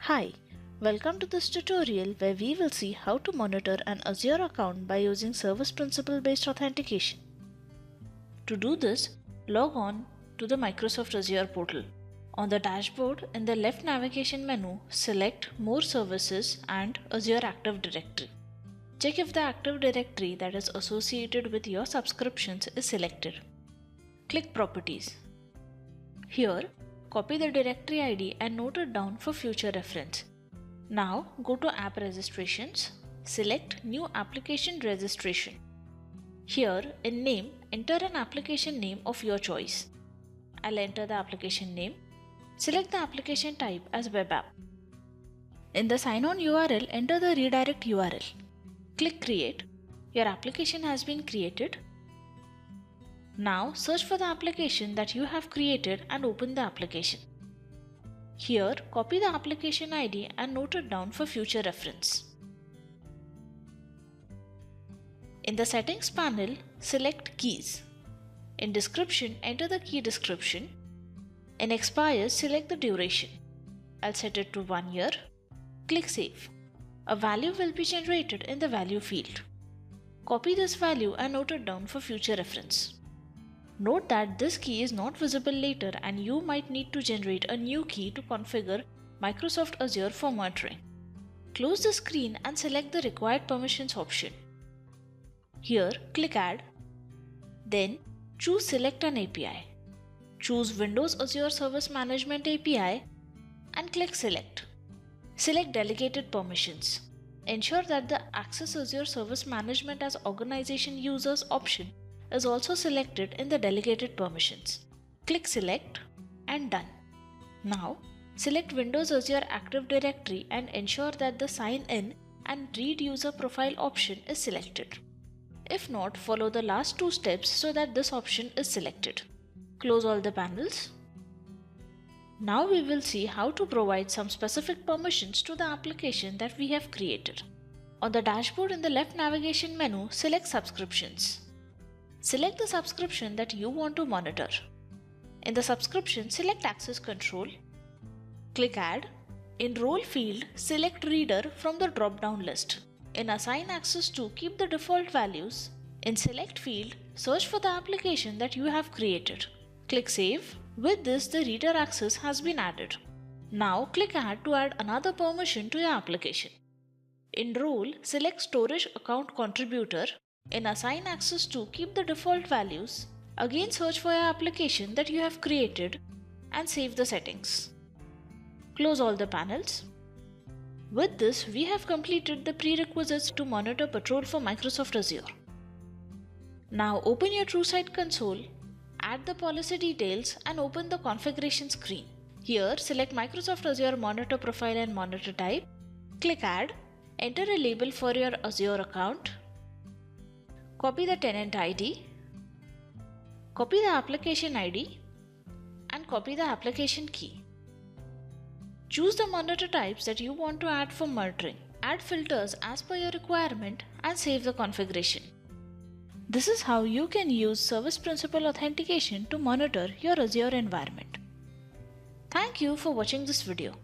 Hi, welcome to this tutorial where we will see how to monitor an Azure account by using Service Principal based authentication. To do this, log on to the Microsoft Azure portal. On the dashboard, in the left navigation menu, select More Services and Azure Active Directory. Check if the Active Directory that is associated with your subscriptions is selected. Click Properties. Here, copy the directory ID and note it down for future reference. Now go to App Registrations, select New Application Registration. Here in Name, enter an application name of your choice. I'll enter the application name. Select the application type as Web App. In the Sign On URL, enter the redirect URL. Click Create. Your application has been created. Now search for the application that you have created and open the application. Here, copy the application ID and note it down for future reference. In the Settings panel, select Keys. In Description, enter the key description. In Expires, select the duration. I'll set it to 1 year. Click Save. A value will be generated in the Value field. Copy this value and note it down for future reference. Note that this key is not visible later and you might need to generate a new key to configure Microsoft Azure for monitoring. Close the screen and select the Required Permissions option. Here, click Add. Then, choose Select an API. Choose Windows Azure Service Management API and click Select. Select Delegated Permissions. Ensure that the Access Azure Service Management as Organization Users option is also selected in the Delegated Permissions. Click Select and Done. Now, select Windows Azure Active Directory and ensure that the Sign In and Read User Profile option is selected. If not, follow the last two steps so that this option is selected. Close all the panels. Now we will see how to provide some specific permissions to the application that we have created. On the dashboard in the left navigation menu, select Subscriptions. Select the subscription that you want to monitor. In the subscription, select Access Control. Click Add. In Role field, select Reader from the drop-down list. In Assign Access to, keep the default values. In Select field, search for the application that you have created. Click Save. With this, the reader access has been added. Now click Add to add another permission to your application. In Role, select Storage Account Contributor. In Assign Access to, keep the default values. Again search for your application that you have created and save the settings. Close all the panels. With this, we have completed the prerequisites to monitor Patrol for Microsoft Azure. Now open your TrueSight console, add the policy details and open the configuration screen. Here, select Microsoft Azure Monitor Profile and Monitor Type. Click Add. Enter a label for your Azure account. Copy the tenant ID, copy the application ID and copy the application key. Choose the monitor types that you want to add for monitoring. Add filters as per your requirement and save the configuration. This is how you can use Service Principal authentication to monitor your Azure environment. Thank you for watching this video.